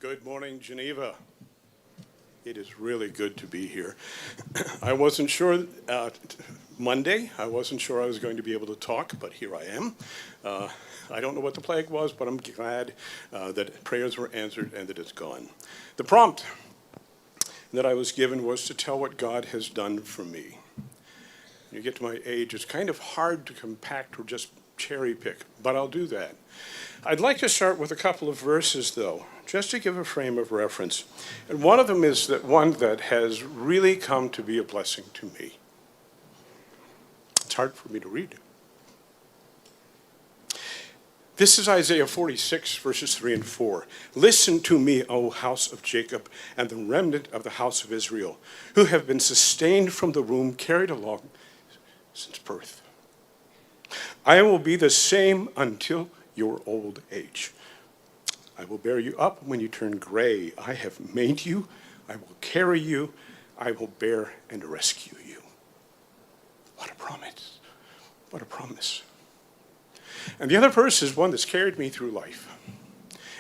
Good morning, Geneva. It is really good to be here. I wasn't sure, Monday, I wasn't sure I was going to be able to talk, but here I am. I don't know what the plague was, but I'm glad that prayers were answered and that it's gone. The prompt that I was given was to tell what God has done for me. You get to my age, it's kind of hard to compact or just cherry pick, but I'll do that. I'd like to start with a couple of verses, though, just to give a frame of reference. And one of them is that one that has really come to be a blessing to me. It's hard for me to read. This is Isaiah 46, verses 3 and 4. Listen to me, O house of Jacob, and the remnant of the house of Israel, who have been sustained from the womb, carried along since birth. I will be the same until your old age. I will bear you up when you turn gray. I have made you. I will carry you. I will bear and rescue you. What a promise. What a promise. And the other verse is one that's carried me through life.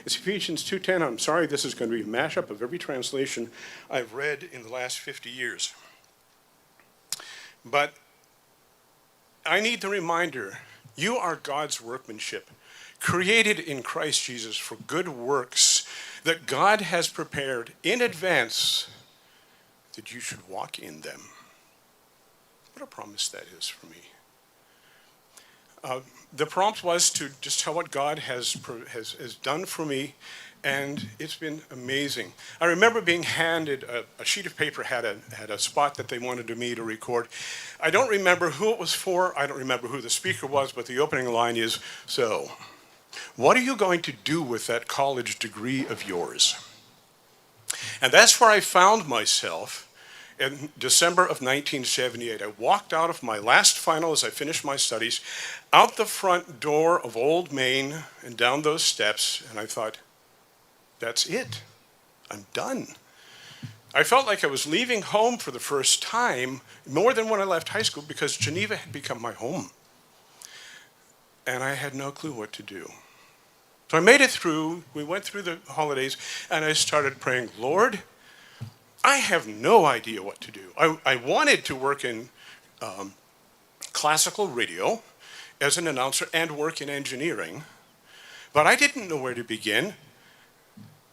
It's Ephesians 2:10. I'm sorry, this is going to be a mashup of every translation I've read in the last 50 years. But I need the reminder, you are God's workmanship, created in Christ Jesus for good works that God has prepared in advance that you should walk in them. What a promise that is for me. The prompt was to just tell what God has done for me, and it's been amazing. I remember being handed a sheet of paper, had a spot that they wanted me to record. I don't remember who it was for, I don't remember who the speaker was, but the opening line is, so, what are you going to do with that college degree of yours? And that's where I found myself in December of 1978. I walked out of my last final as I finished my studies, out the front door of Old Main and down those steps, and I thought, that's it. I'm done. I felt like I was leaving home for the first time, more than when I left high school, because Geneva had become my home. And I had no clue what to do. So I made it through, we went through the holidays, and I started praying, Lord, I have no idea what to do. I wanted to work in classical radio as an announcer and work in engineering, but I didn't know where to begin.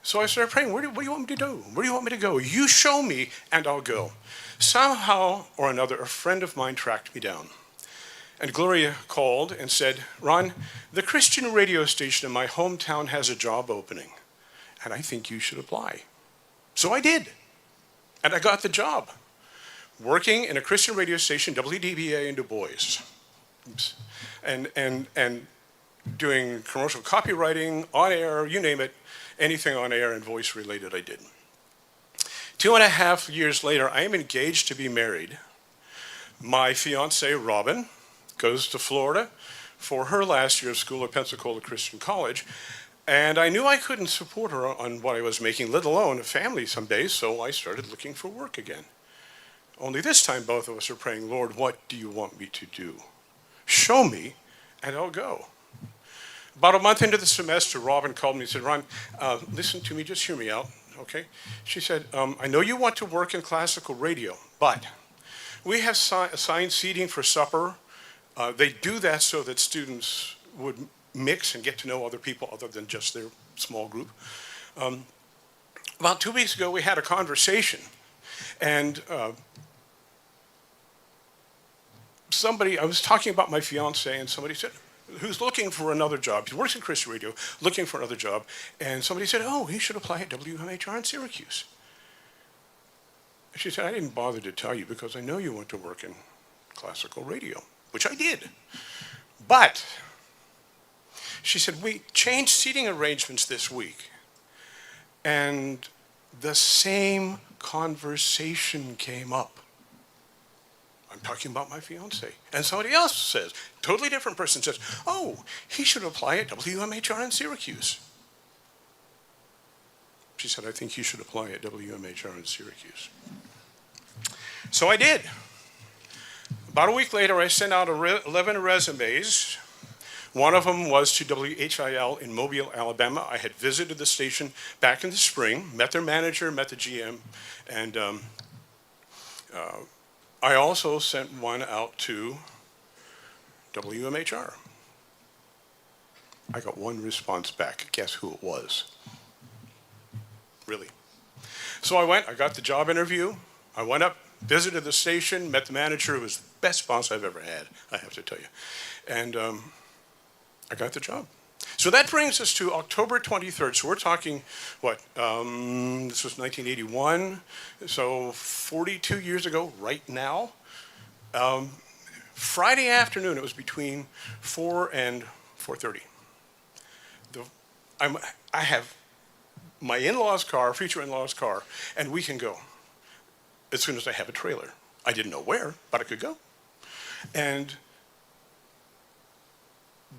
So I started praying, what do you want me to do? Where do you want me to go? You show me and I'll go. Somehow or another, a friend of mine tracked me down. And Gloria called and said, Ron, the Christian radio station in my hometown has a job opening, and I think you should apply. So I did. And I got the job, working in a Christian radio station, WDBA in Du Bois, and doing commercial copywriting, on air, you name it, anything on air and voice related I did. 2.5 years later, I am engaged to be married. My fiance, Robin, goes to Florida for her last year of school at Pensacola Christian College. And I knew I couldn't support her on what I was making, let alone a family someday, so I started looking for work again. Only this time, both of us are praying, Lord, what do you want me to do? Show me, and I'll go. About a month into the semester, Robin called me and said, Ron, listen to me, just hear me out, okay? She said, I know you want to work in classical radio, but we have assigned seating for supper. They do that so that students would mix and get to know other people other than just their small group. About 2 weeks ago, we had a conversation, and I was talking about my fiance, and somebody said, who's looking for another job. He works in Christian radio, looking for another job, and somebody said, oh, he should apply at WMHR in Syracuse. She said, I didn't bother to tell you because I know you want to work in classical radio, which I did. But she said, we changed seating arrangements this week, and the same conversation came up. I'm talking about my fiance. And somebody else says, totally different person says, oh, he should apply at WMHR in Syracuse. She said, I think you should apply at WMHR in Syracuse. So I did. About a week later, I sent out 11 resumes. One of them was to WHIL in Mobile, Alabama. I had visited the station back in the spring, met their manager, met the GM, and I also sent one out to WMHR. I got one response back. Guess who it was? Really. So I went, I got the job interview. I went up, visited the station, met the manager. It was the best boss I've ever had, I have to tell you. And I got the job. So that brings us to October 23rd. So we're talking, what, this was 1981, so 42 years ago right now. Friday afternoon, it was between 4 and 4:30. I have my in-laws' car, future in-laws' car, and we can go as soon as I have a trailer. I didn't know where, but I could go. And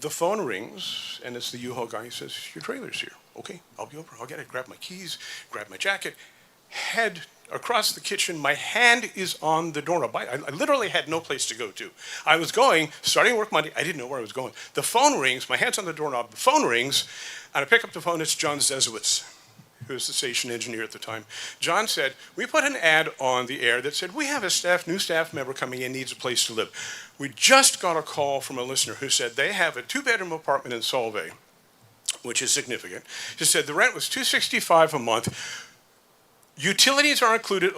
the phone rings, and it's the U-Haul guy. He says, your trailer's here. Okay, I'll be over. I'll get it. Grab my keys, grab my jacket, head across the kitchen. My hand is on the doorknob. I literally had no place to go to. I was starting work Monday. I didn't know where I was going. The phone rings. My hand's on the doorknob. The phone rings, and I pick up the phone. It's John Zezowitz, who was the station engineer at the time. John said, we put an ad on the air that said, we have a new staff member coming in, needs a place to live. We just got a call from a listener who said they have a 2-bedroom apartment in Solvay, which is significant. He said the rent was $265 a month. Utilities are included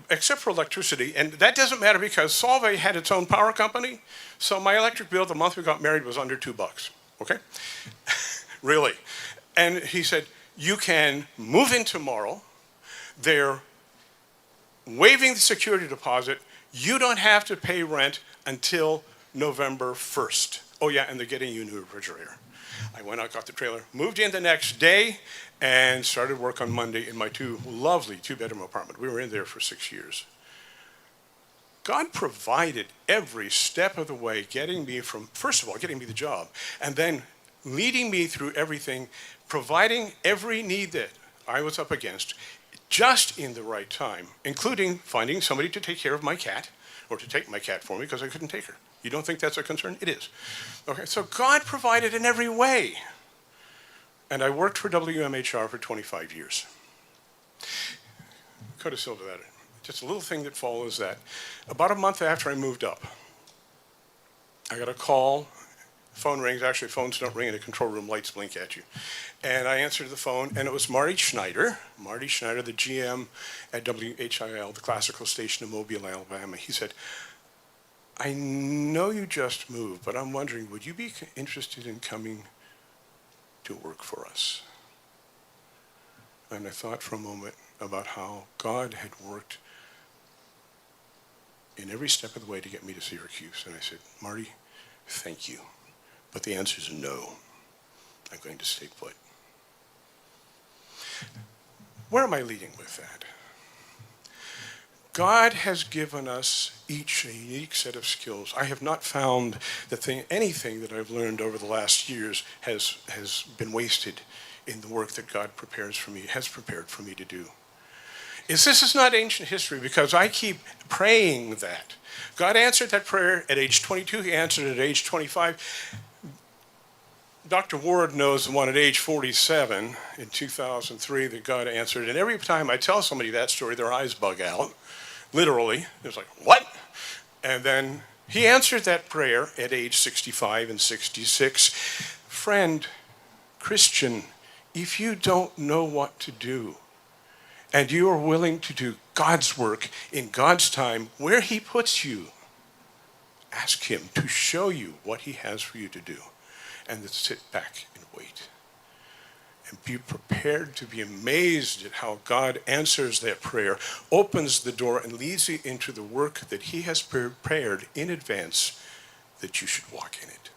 except for electricity, and that doesn't matter because Solvay had its own power company, so my electric bill the month we got married was under $2, okay? Really. And he said, you can move in tomorrow. They're waiving the security deposit. You don't have to pay rent until November 1st. Oh yeah, and they're getting you a new refrigerator. I went out, got the trailer, moved in the next day, and started work on Monday in my lovely 2-bedroom apartment. We were in there for 6 years. God provided every step of the way, first of all, getting me the job, and then leading me through everything, providing every need that I was up against, just in the right time, including finding somebody to take care of my cat, or to take my cat for me because I couldn't take her. You don't think that's a concern? It is. Okay, so God provided in every way. And I worked for WMHR for 25 years. Could have still done that. Just a little thing that follows that. About a month after I moved up, I got a call. Phone rings. Actually, phones don't ring in a control room. Lights blink at you. And I answered the phone, and it was Marty Schneider. Marty Schneider, the GM at WHIL, the classical station in Mobile, Alabama. He said, I know you just moved, but I'm wondering, would you be interested in coming to work for us? And I thought for a moment about how God had worked in every step of the way to get me to Syracuse. And I said, Marty, thank you. But the answer is no. I'm going to stay put. Where am I leading with that? God has given us each a unique set of skills. I have not found that anything that I've learned over the last years has been wasted in the work that God has prepared for me to do. This is not ancient history because I keep praying that. God answered that prayer at age 22. He answered it at age 25. Dr. Ward knows the one at age 47 in 2003 that God answered. And every time I tell somebody that story, their eyes bug out. Literally. It's like, what? And then he answered that prayer at age 65 and 66. Friend, Christian, if you don't know what to do, and you are willing to do God's work in God's time, where he puts you, ask him to show you what he has for you to do. And then sit back and wait. And be prepared to be amazed at how God answers that prayer, opens the door, and leads you into the work that he has prepared in advance that you should walk in it.